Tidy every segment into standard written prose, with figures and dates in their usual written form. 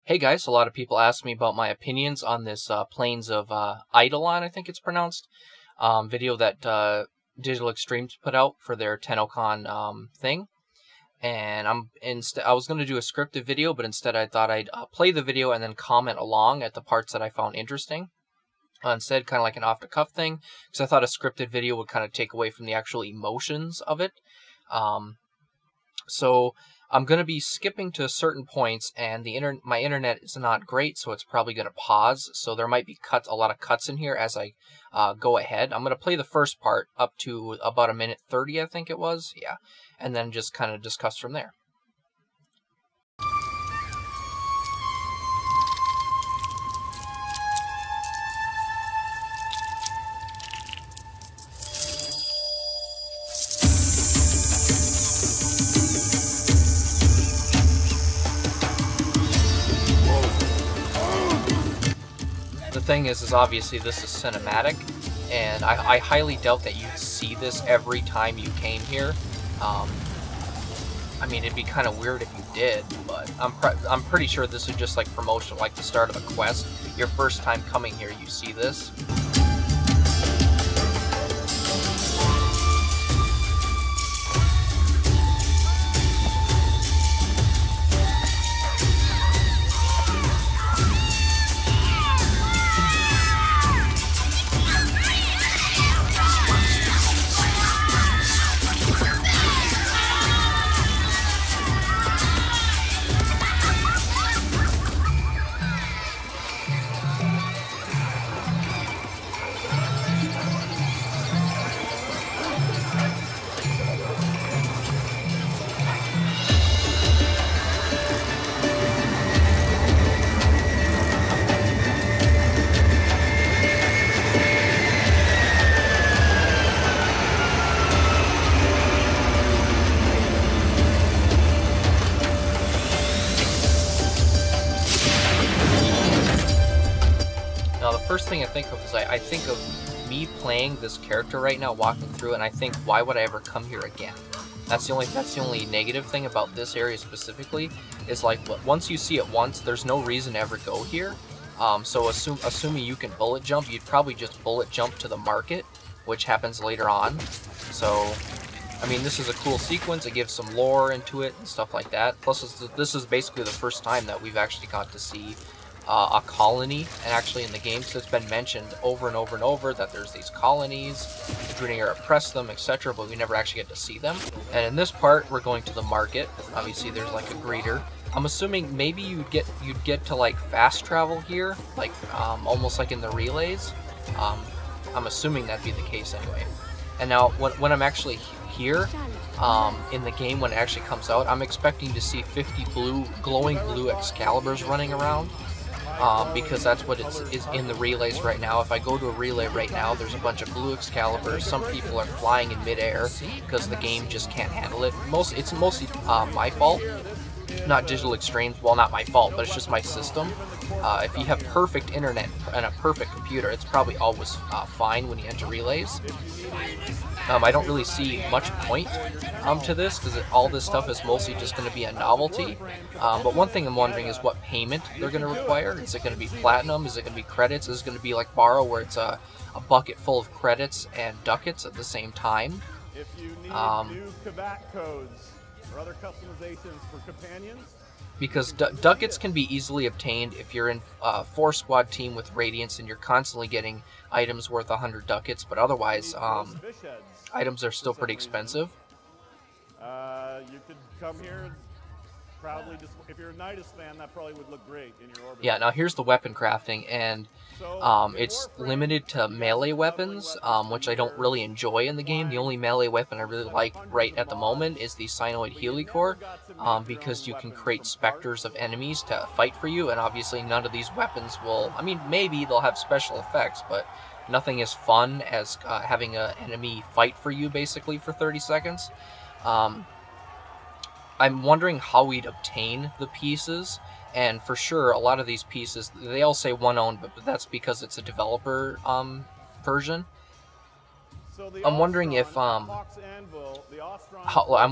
Hey guys, a lot of people ask me about my opinions on this Plains of Eidolon, I think it's pronounced, video that Digital Extremes put out for their TennoCon thing. And I was going to do a scripted video, but instead I thought I'd play the video and then comment along at the parts that I found interesting. Instead, kind of like an off-the-cuff thing, because I thought a scripted video would kind of take away from the actual emotions of it. So I'm going to be skipping to certain points, and my internet is not great, so it's probably going to pause. So there might be a lot of cuts in here as I go ahead. I'm going to play the first part up to about 1:30, I think it was, yeah, and then just kind of discuss from there. The thing is obviously this is cinematic, and I highly doubt that you'd see this every time you came here. I mean, it'd be kind of weird if you did, but I'm pretty sure this is just like promotion, like the start of a quest. Your first time coming here, you see this. First thing I think of is I think of me playing this character right now, walking through, and I think, why would I ever come here again? That's the only negative thing about this area specifically, is like, once you see it once, there's no reason to ever go here. So assuming you can bullet jump, you'd probably just bullet jump to the market, which happens later on. So I mean, this is a cool sequence. It gives some lore into it and stuff like that. Plus, this is basically the first time that we've actually got to see a colony, and actually in the game, so it's been mentioned over and over and over that there's these colonies, including or oppress them, etc., but we never actually get to see them. And in this part, we're going to the market. Obviously, there's like a greeter. I'm assuming maybe you'd get to like fast travel here, like almost like in the relays. I'm assuming that'd be the case anyway. And now, when I'm actually here in the game, when it actually comes out, I'm expecting to see 50 glowing blue Excaliburs running around. Because that's what is in the relays right now. If I go to a relay right now, there's a bunch of blue Excaliburs. Some people are flying in midair because the game just can't handle it. It's mostly my fault, not Digital Extremes. Well, not my fault, but it's just my system. If you have perfect internet and a perfect computer, it's probably always fine when you enter relays. I don't really see much point to this, because all this stuff is mostly just going to be a novelty. But one thing I'm wondering is what payment they're going to require. Is it going to be platinum? Is it going to be credits? Is it going to be like Borrow, where it's a bucket full of credits and ducats at the same time? If you need new Kavak codes or other customizations for companions, because ducats can be easily obtained if you're in a 4-squad team with Radiance and you're constantly getting items worth 100 ducats, but otherwise, items are still pretty expensive. You could come here and proudly just, if you're a Nidus fan, that probably would look great in your orbit. Yeah, now here's the weapon crafting, and it's limited to melee weapons, which I don't really enjoy in the game. The only melee weapon I really like right at the moment is the Cyanoid Helicore, because you can create specters of enemies to fight for you, and obviously none of these weapons will, I mean, maybe they'll have special effects, but nothing as fun as having an enemy fight for you, basically, for 30 seconds. I'm wondering how we'd obtain the pieces, and for sure, a lot of these pieces, they all say one-owned, but that's because it's a developer version. I'm wondering if I'm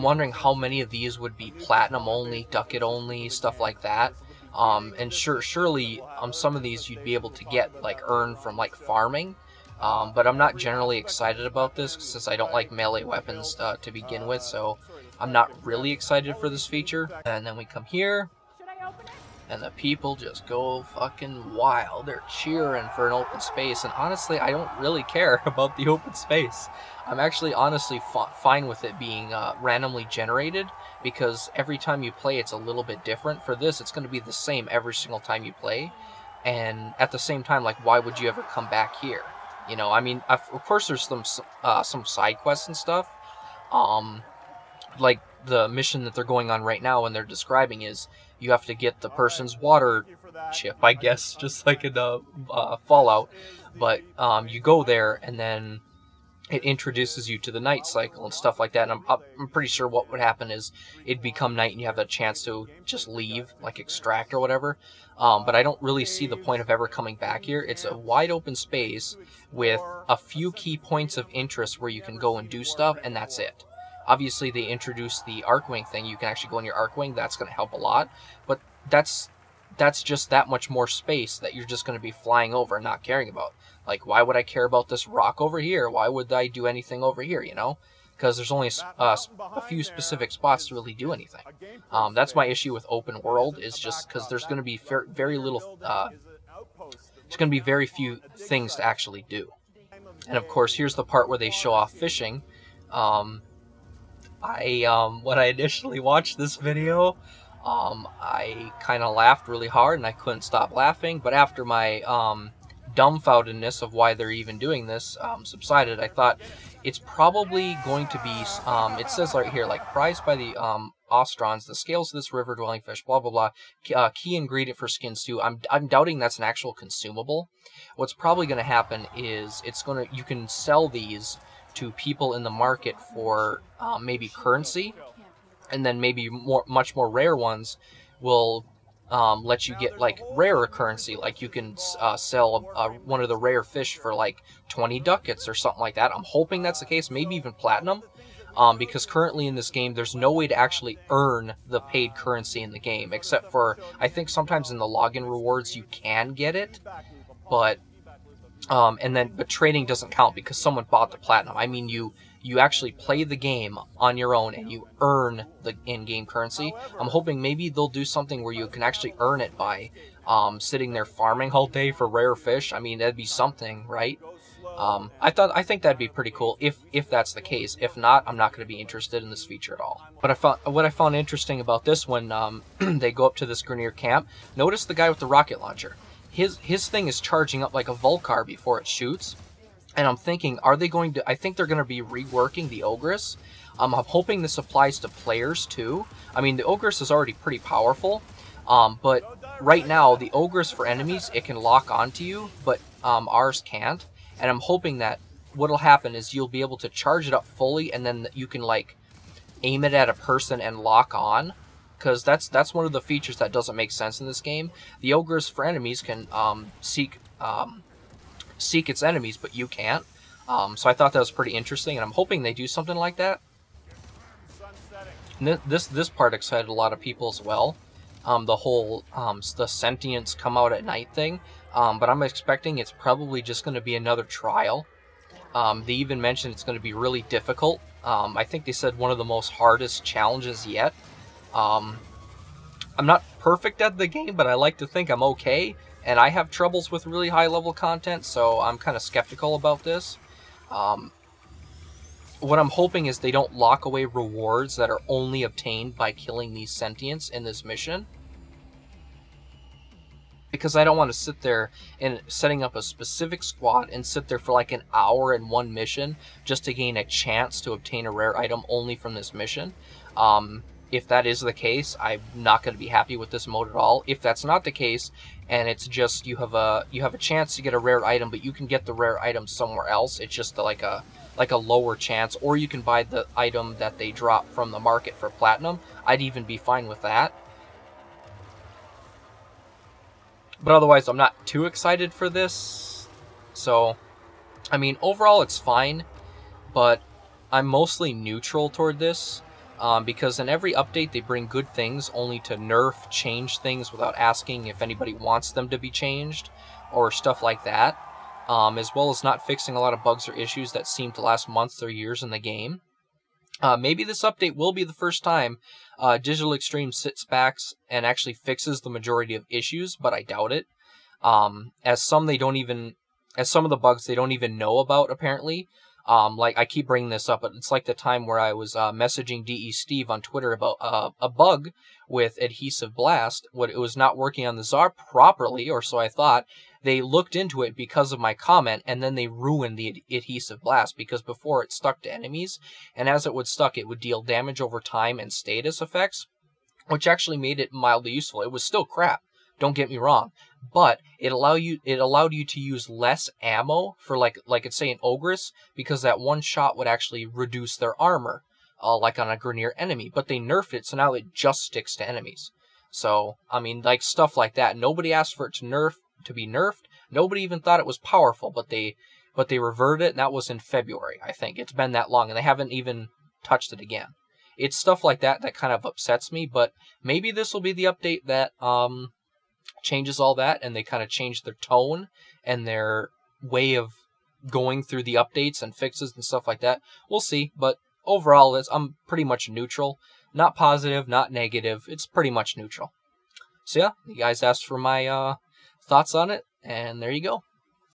wondering how many of these would be platinum only, ducat only, stuff like that. And surely some of these you'd be able to get, like, earn from, like, farming. But I'm not generally excited about this since I don't like melee weapons to begin with, so I'm not really excited for this feature. And then we come here, and the people just go fucking wild. They're cheering for an open space, and honestly, I don't really care about the open space. I'm actually honestly fine with it being randomly generated, because every time you play it's a little bit different. For this, it's going to be the same every single time you play, and at the same time, like, why would you ever come back here? You know, I mean, of course there's some side quests and stuff, like the mission that they're going on right now and they're describing is you have to get the person's water chip, I guess, just like in Fallout. But you go there and then it introduces you to the night cycle and stuff like that. And I'm pretty sure what would happen is it'd become night and you have a chance to just leave, like extract or whatever. But I don't really see the point of ever coming back here. It's a wide open space with a few key points of interest where you can go and do stuff, and that's it. Obviously, they introduced the Arcwing thing. You can actually go in your Arcwing. That's going to help a lot. But that's just that much more space that you're just going to be flying over and not caring about. Like, why would I care about this rock over here? Why would I do anything over here, you know? Because there's only a few specific spots to really do anything. That's my issue with open world, is just because there's going to be very little, there's going to be very few things to actually do. And of course, here's the part where they show off fishing. When I initially watched this video, I kind of laughed really hard and I couldn't stop laughing, but after my dumbfoundedness of why they're even doing this subsided, I thought it's probably going to be, it says right here, like, prized by the Ostrons, the scales of this river-dwelling fish, blah, blah, blah, key ingredient for skins too. I'm doubting that's an actual consumable. What's probably going to happen is you can sell these to people in the market for maybe currency, and then maybe much more rare ones will let you get, like, rarer currency. Like, you can sell one of the rare fish for like 20 ducats or something like that. I'm hoping that's the case, maybe even platinum, because currently in this game there's no way to actually earn the paid currency in the game, except for, I think sometimes in the login rewards you can get it, but but trading doesn't count because someone bought the platinum. I mean, you actually play the game on your own and you earn the in-game currency. I'm hoping maybe they'll do something where you can actually earn it by sitting there farming all day for rare fish. I mean, that'd be something, right? I think that'd be pretty cool if that's the case. If not, I'm not going to be interested in this feature at all. But what I found interesting about this one, they go up to this Grineer camp. Notice the guy with the rocket launcher. His thing is charging up like a Vulcar before it shoots. And I'm thinking, are they going to... I think they're going to be reworking the Ogress. I'm hoping this applies to players too. I mean, the Ogress is already pretty powerful. But right now, the Ogress for enemies, it can lock onto you, but ours can't. And I'm hoping that what'll happen is you'll be able to charge it up fully, and then you can, like, aim it at a person and lock on. Because that's one of the features that doesn't make sense in this game. The Ogress for enemies can seek its enemies, but you can't. So I thought that was pretty interesting, and I'm hoping they do something like that. And this part excited a lot of people as well. The whole the sentients come out at night thing. But I'm expecting it's probably just going to be another trial. They even mentioned it's going to be really difficult. I think they said one of the most hardest challenges yet. I'm not perfect at the game, but I like to think I'm okay. And I have troubles with really high-level content, so I'm kind of skeptical about this. What I'm hoping is they don't lock away rewards that are only obtained by killing these sentients in this mission. Because I don't want to sit there and setting up a specific squad and sit there for like an hour in one mission just to gain a chance to obtain a rare item only from this mission. If that is the case, I'm not going to be happy with this mode at all. If that's not the case, and it's just you have a chance to get a rare item, but you can get the rare item somewhere else, it's just like a lower chance, or you can buy the item that they drop from the market for platinum, I'd even be fine with that. But otherwise, I'm not too excited for this. So, I mean, overall it's fine, but I'm mostly neutral toward this. because in every update they bring good things only to nerf, change things without asking if anybody wants them to be changed or stuff like that, as well as not fixing a lot of bugs or issues that seem to last months or years in the game. Maybe this update will be the first time Digital Extreme sits back and actually fixes the majority of issues, but I doubt it. As some of the bugs they don't even know about, apparently. Like, I keep bringing this up, but it's like the time where I was messaging DE Steve on Twitter about a bug with Adhesive Blast. It was not working on the Tsar properly, or so I thought. They looked into it because of my comment, and then they ruined the Adhesive Blast, because before it stuck to enemies, and as it would stuck, it would deal damage over time and status effects, which actually made it mildly useful. It was still crap, don't get me wrong, but it allowed you to use less ammo for like it's say an Ogress, because that one shot would actually reduce their armor, like on a Grineer enemy. But they nerfed it, so now it just sticks to enemies. So I mean, like, stuff like that. Nobody asked for it to be nerfed. Nobody even thought it was powerful, but they reverted it, and that was in February, I think. It's been that long, and they haven't even touched it again. It's stuff like that that kind of upsets me, but maybe this will be the update that changes all that, and they kind of change their tone and their way of going through the updates and fixes and stuff like that. We'll see, but overall, I'm pretty much neutral. Not positive, not negative. It's pretty much neutral. So yeah, you guys asked for my thoughts on it, and there you go.